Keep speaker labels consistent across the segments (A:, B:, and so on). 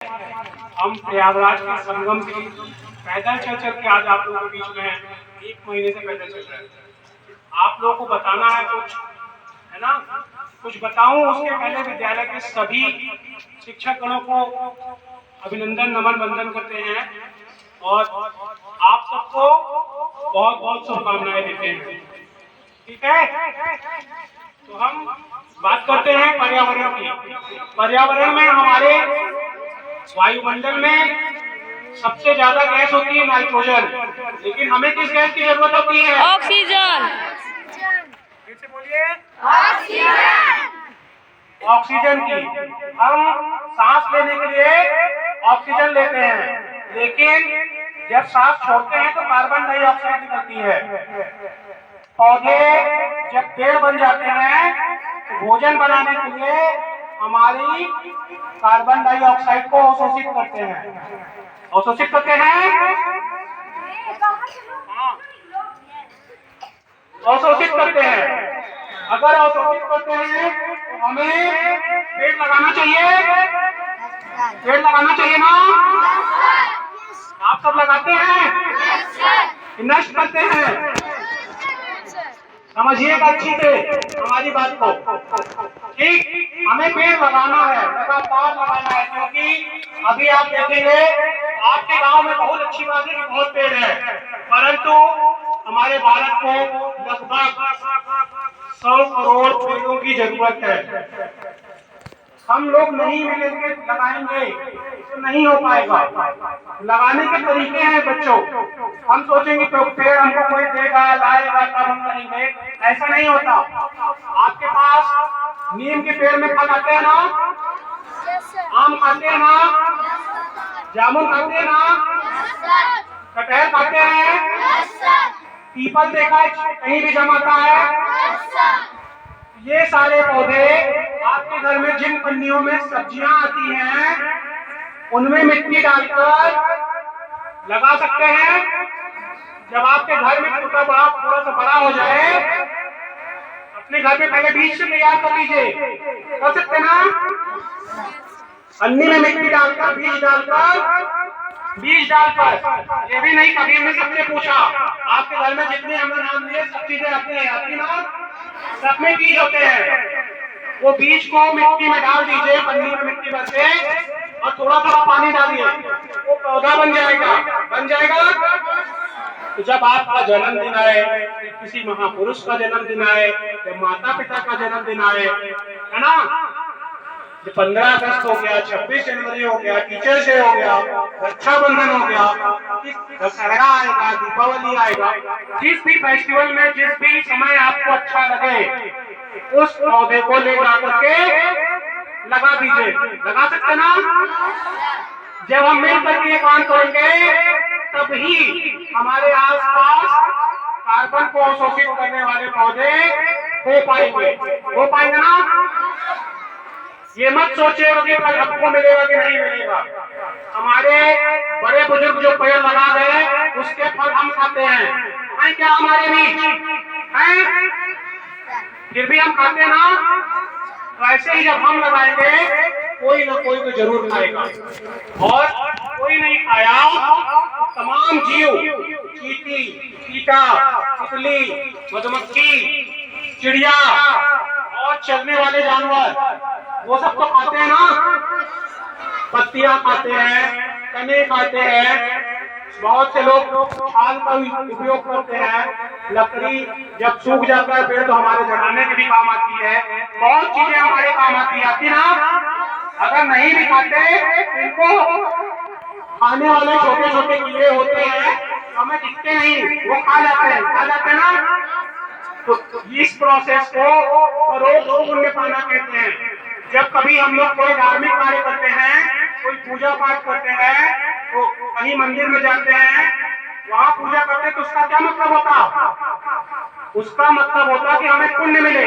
A: हम प्रयागराज के संगम की पैदल चल चल के आज आप लोगों के बीच में हैं। 1 महीने से पैदल चल रहे हैं। आप लोगों को बताना है कुछ, है ना? कुछ बताऊं उसके पहले विद्यालय के सभी शिक्षक गणों को अभिनंदन नमन वंदन करते हैं और आप सबको बहुत बहुत शुभकामनाएं देते हैं। ठीक है, तो हम बात करते हैं पर्यावरण की। पर्यावरण में हमारे वायुमंडल में सबसे ज्यादा गैस होती है नाइट्रोजन, लेकिन हमें किस गैस की जरूरत होती है?
B: ऑक्सीजन।
A: फिर से बोलिए, ऑक्सीजन। ऑक्सीजन की हम सांस लेने के लिए ऑक्सीजन लेते हैं, लेकिन जब सांस छोड़ते हैं तो कार्बन डाइऑक्साइड निकलती है। पौधे जब पेड़ बन जाते हैं तो भोजन बनाने के लिए हमारी कार्बन डाइऑक्साइड को अवशोषित करते हैं। अवशोषित करते हैं, अवशोषित करते हैं। अगर अवशोषित करते हैं तो हमें पेड़ लगाना चाहिए। पेड़ लगाना चाहिए ना? आप सब लगाते हैं, नष्ट करते हैं। समझिएगा अच्छी से हमारी बात को। ठीक, हमें पेड़ लगाना है, लगातार लगाना है, क्योंकि अभी आप देखेंगे आपके गांव में बहुत अच्छी बात है कि बहुत पेड़ है, परंतु हमारे भारत को लगभग 100 करोड़ पेड़ों की जरूरत है। हम लोग नहीं मिलेंगे लगाएंगे तो नहीं हो पाएगा। लगाने के तरीके हैं बच्चों। हम सोचेंगे तो पेड़ हमको कोई देगा लाएगा तब हम करेंगे, ऐसा नहीं होता। आपके पास नीम के पेड़ में फल आते हैं ना? आम खाते हैं ना? जामुन खाते हैं ना? कटहल खाते हैं? पीपल देखा है कहीं भी जमाता है? ये सारे पौधे आपके घर में जिन पन्नियों में सब्जियां आती हैं उनमें मिट्टी डालकर लगा सकते हैं। जब आपके घर में छोटा बड़ा थोड़ा सा बड़ा हो जाए, अपने घर में पहले बीज से तैयार कर लीजिए। कर सकते ना? पन्नी में मिट्टी डालकर बीज डालकर ये भी नहीं, कभी हमने सबसे पूछा आपके घर में जितने हमने नाम लिए सब चीजें आती ना, सब में बीज होते हैं। वो बीज को मिट्टी में डाल दीजिए, पन्नी में मिट्टी भर के, और थोड़ा थोड़ा पानी डालिए, वो पौधा बन जाएगा। बन जाएगा। तो जब आपका जन्मदिन आए, किसी महापुरुष का जन्मदिन आए, या माता पिता का जन्मदिन आए, है ना? 15 अगस्त हो गया, 26 जनवरी हो गया, टीचर्स डे हो गया, रक्षाबंधन हो गया, दशहरा आएगा, दीपावली आएगा, जिस भी फेस्टिवल में जिस भी समय आपको अच्छा लगे उस पौधे को ले जाकर के लगा दीजिए। लगा सकते ना? जब हम मिलकर के काम करेंगे तभी हमारे आसपास कार्बन को अवशोषित करने वाले पौधे हो पाएंगे ना? ये मत सोचिएगा कि फल हमको मिलेगा कि नहीं मिलेगा। हमारे बड़े बुजुर्ग जो पेड़ लगा गए उसके फल हम खाते हैं क्या? हमारे बीच हैं, फिर भी हम खाते हैं ना? तो ऐसे ही जब हम लगाएंगे कोई ना कोई तो जरूर खाएगा, और कोई नहीं खाया तो तमाम जीव, चींटी, चीता, तितली, मधुमक्खी, चिड़िया और चलने वाले जानवर वो सब तो खाते हैं ना? पत्तियां खाते हैं, तने खाते हैं। बहुत से लोग छाल का उपयोग करते हैं। लकड़ी जब सूख जाता है पेड़ तो हमारे जलाने के भी काम आती है। बहुत चीजें हमारे काम आती ना? अगर नहीं भी खाते, इनको खाने वाले छोटे छोटे कीड़े होते हैं, हमें दिखते नहीं, वो खा जाते हैं ना? तो इस प्रोसेस को परोक्ष पुण्य पाना कहते हैं। जब कभी हम लोग कोई धार्मिक कार्य करते हैं, कोई पूजा पाठ करते हैं, तो कहीं मंदिर में जाते हैं, वहां पूजा करते हैं, तो उसका क्या मतलब होता? उसका मतलब होता कि हमें पुण्य मिले।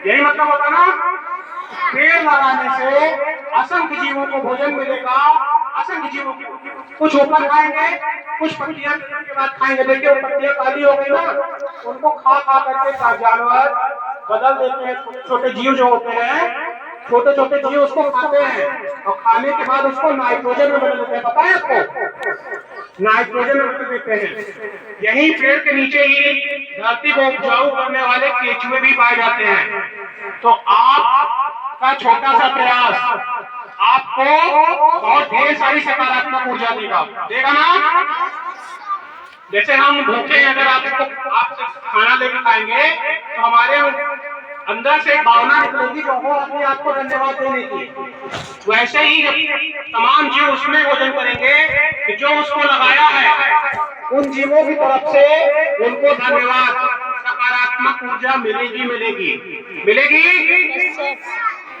A: यही मतलब होता ना? पेड़ लगाने से असंख्य जीवों को भोजन मिलेगा। असंख्य जीवों कुछ ऊपर खाएंगे, कुछ पत्तियां के बाद खाएंगे। देखिए वो पत्तियां काली हो गई ना, उनको खा खा करके जानवर बदल देते हैं। छोटे छोटे जीव जो होते हैं छोटे छोटे जीव उसको खाते हैं और खाने के बाद उसको नाइट्रोजन में बदल देते हैं। पता है आपको, नाइट्रोजन में बदल देते हैं। यही पेड़ के नीचे ही धरती को उपजाऊ करने वाले केचुए भी पाए जाते हैं। तो आपका छोटा सा प्रयास आपको बहुत ढेर सारी सकारात्मक ऊर्जा देगा ना। जैसे हम भूखे हैं, अगर आप खाना लेकर खाएंगे तो हमारे अंदर से एक भावना निकलेगी जो वो अपने आप को धन्यवाद देने की। वैसे ही जब तमाम जीव उसमें भोजन करेंगे कि जो उसको लगाया है, उन जीवों की तरफ से उनको धन्यवाद, सकारात्मक ऊर्जा मिलेगी।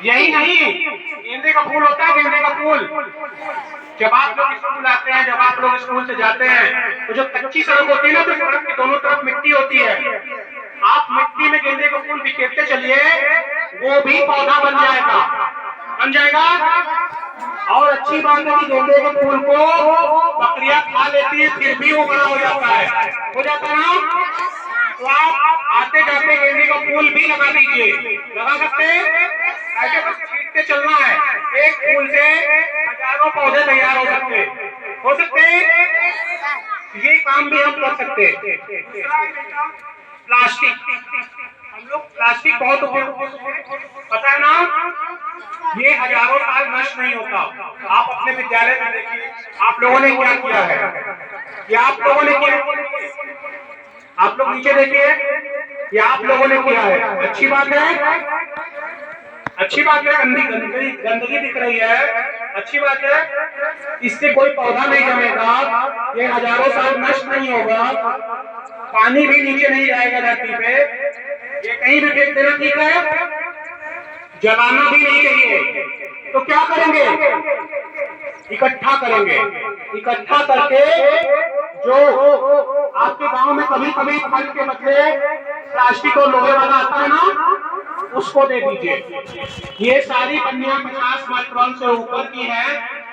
A: यही नहीं, गेंदे का फूल होता है, गेंदे का फूल जब आप लोग स्कूल आते हैं, जब आप लोग स्कूल से जाते हैं तो जो कच्ची सड़क होती है ना, तो सड़क की दोनों तरफ मिट्टी होती है। आप मिट्टी में गेंदे का फूल बिखेरते चलिए, वो भी पौधा बन जाएगा। और अच्छी बात है कि गेंदे के फूल को बकरियां खा लेती है, फिर भी वो बड़ा हो जाता है ना। तो आप आते जाते गेंदे का फूल भी लगा दीजिए, लगा सकते हैं। ऐसे बस छींटते चलना है, एक फूल से हजारों पौधे तैयार हो सकते हैं। ये काम भी हम कर सकते हैं। प्लास्टिक, हम लोग प्लास्टिक बहुत उपयोग, पता है ना, ये हजारों साल नष्ट नहीं होता। आप अपने विद्यालय में देखिए, आप लोगों ने क्या किया है, या आप लोगों ने आप लोग नीचे देखिए, या आप लोगों ने किया है। अच्छी बात है, गंदगी दिख रही है, अच्छी बात है। इससे कोई पौधा नहीं जमेगा, ये हजारों साल नष्ट नहीं होगा, पानी भी नीचे नहीं जाएगा धरती पे, ये कहीं भी फेंक देना ठीक है, जलाना भी नहीं चाहिए। तो क्या करेंगे, इकट्ठा करके जो आपके गांव में कभी कभी फल के बदले प्लास्टिक और लोहे वाला आता है ना, उसको दे दीजिए। ये सारी पन्नियां 50 माइक्रोन से ऊपर की है,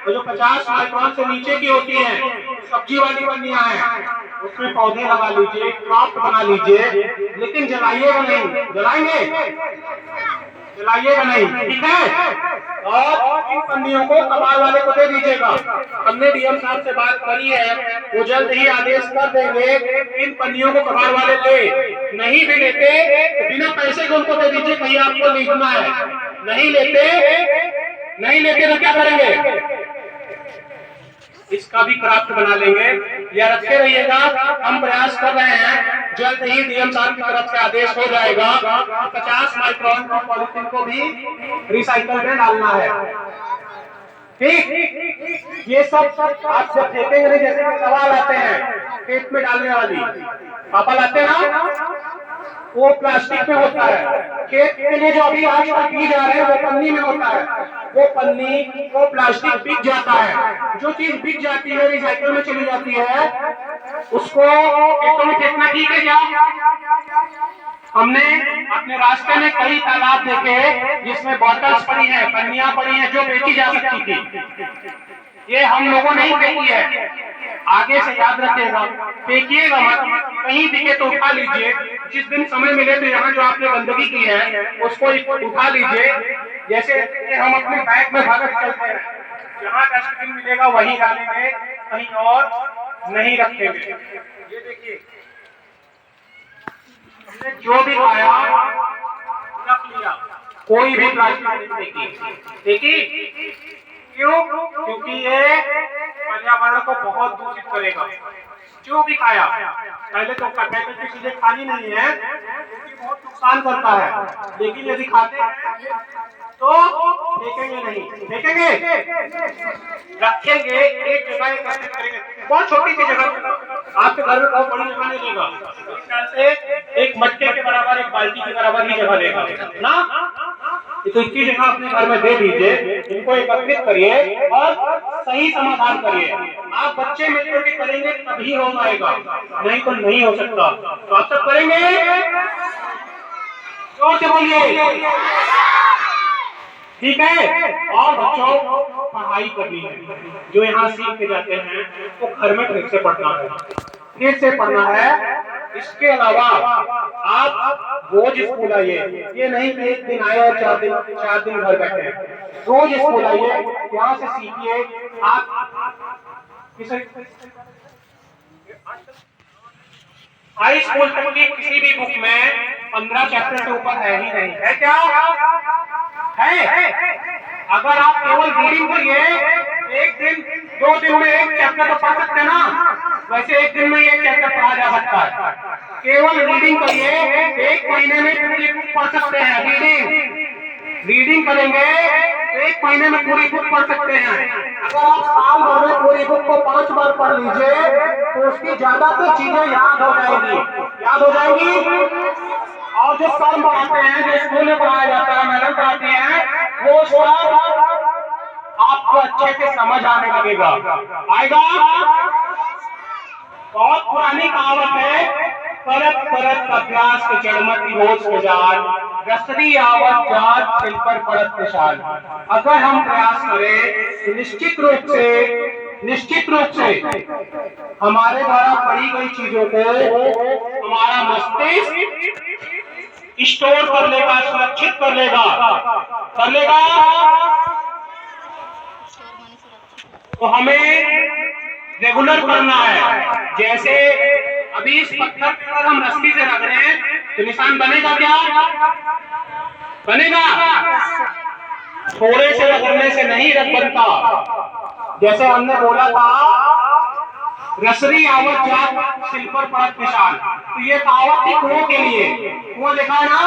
A: और जो 50 माइक्रोन से नीचे की होती है, सब्जी वाली पन्नियां हैं, उसमें पौधे लगा लीजिए, क्रॉप बना लीजिए, लेकिन जलाइएगा नहीं। जलाइएगा नहीं, ठीक है। और इन पन्नियों को कबाड़ वाले को दे दीजिएगा। हमने डीएम साहब से बात करी है, वो जल्द ही आदेश कर देंगे। इन पन्नियों को कबाड़ वाले नहीं भी लेते तो बिना पैसे के उनको दे दीजिए, कहीं आपको लीजना है। नहीं लेते तो क्या करेंगे, इसका भी क्राफ्ट बना लेंगे, या रखे रहिएगा। हम प्रयास कर रहे हैं, जल्द ही डीएम साहब की तरफ से आदेश हो जाएगा, 50 माइक्रोन की पॉलीथीन को भी रिसाइकल में डालना है। ठीक, ये सब आप जब फेंकेंगे नहीं, जैसे दवा लाते हैं खेत में डालने वाली, पापा लाते हैं ना, वो प्लास्टिक में होता है। खेत के लिए जो अभी आज तक बीज आ रहे हैं वो पन्नी में होता है, वो प्लास्टिक बिक जाता है। जो चीज बिक जाती है, रिसाइकल में चली जाती है, उसको खेतों में फेंकना ठीक है क्या? हमने अपने रास्ते में कई तालाब देखे जिसमें बॉटल्स पड़ी हैं, पन्नियां पड़ी हैं, जो बेची जा सकती थी। ये हम लोगों ने ही फेंकी है। आगे से याद रखिएगा, फेंकिएगा मत, कहीं दिखे तो उठा लीजिए। जिस दिन समय मिले तो यहाँ जो आपने गंदगी की है उसको उठा लीजिए। जैसे हम अपने बैग में भागत चलते हैं, जहाँ डस्टबिन मिलेगा वहीं डालेंगे, कहीं और नहीं रखेंगे। ये देखिए, हमने जो भी खाया रख लिया, कोई भी प्लास्टिक नहीं फेंकी। क्यों? क्योंकि ये पर्यावरण को बहुत दूषित करेगा। जो भी खाया, पहले तो पैकेट की चीजें खानी नहीं है क्योंकि बहुत नुकसान करता है, लेकिन यदि खाते हैं तो फेंकेंगे नहीं, रखेंगे एक जगह एकत्रित करेंगे। बहुत छोटी सी जगह, आपके घर में बहुत बड़ी जगह नहीं लेगा, इस ख्याल से एक मटके के बराबर, एक बाल्टी के बराबर ही जगह लेगा ना। तो इतनी जगह अपने घर में दे दीजिए, इनको एकत्रित करिए और सही समाधान करिए। आप बच्चे मिलकर के करेंगे तभी हो पाएगा, नहीं तो नहीं हो सकता। तो आप सब करेंगे, जोर से बोलिए, ठीक है। और बच्चों, पढ़ाई करनी है, जो यहाँ सीख के जाते हैं वो घर में फिर से पढ़ना है, इसके अलावा आप रोज स्कूल आइए, ये नहीं कि एक दिन आए और 4 दिन घर बैठे हैं। रोज स्कूल आइए, यहाँ से सीखिए। आप हाई स्कूल तक की किसी भी बुक में 15 चैप्टर से ऊपर है ही नहीं, है क्या? है। अगर आप केवल रीडिंग करिए, एक दिन 2 दिन में एक चैप्टर तो पढ़ सकते हैं ना, वैसे एक दिन में एक चैप्टर पढ़ा जा सकता है। केवल रीडिंग करिए, एक महीने में पूरी बुक पढ़ सकते हैं। रीडिंग करेंगे, एक महीने में पूरी बुक पढ़ सकते हैं। अगर आप साल भर में पूरी बुक को 5 बार पढ़ लीजिए तो उसकी ज्यादातर चीजें याद हो जाएंगी। और जो सर पढ़ाते हैं, जो स्कूल में पढ़ाया जाता है, मैडम पढ़ाती हैं, वो सब आपको अच्छे से समझ आने लगेगा। आएगा? बहुत पुरानी कहावत है, परत परत अभ्यास के जड़मती रोज के जान, रसरी आवत जात सिल पर परत निशान। अगर हम प्रयास करें तो निश्चित रूप से हमारे द्वारा पढ़ी गई चीजों को हमारा मस्तिष्क स्टोर कर लेगा, सुरक्षित कर लेगा। तो हमें रेगुलर करना है। जैसे अभी इस पत्थर पर हम रस्सी से रख रहे हैं तो निशान बनेगा क्या? बनेगा। थोड़े से रगड़ने से नहीं बनता। जैसे हमने बोला था, रसरी आवत जात सिल पर परत निशान, तो ये कहावत थी कुओं के लिए। कुआं देखा है ना,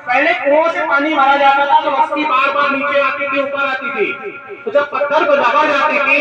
A: पहले कुओं से पानी भरा जाता था तो रस्सी बार बार नीचे आती थी, ऊपर आती थी, तो जब पत्थर को दबा जाती थी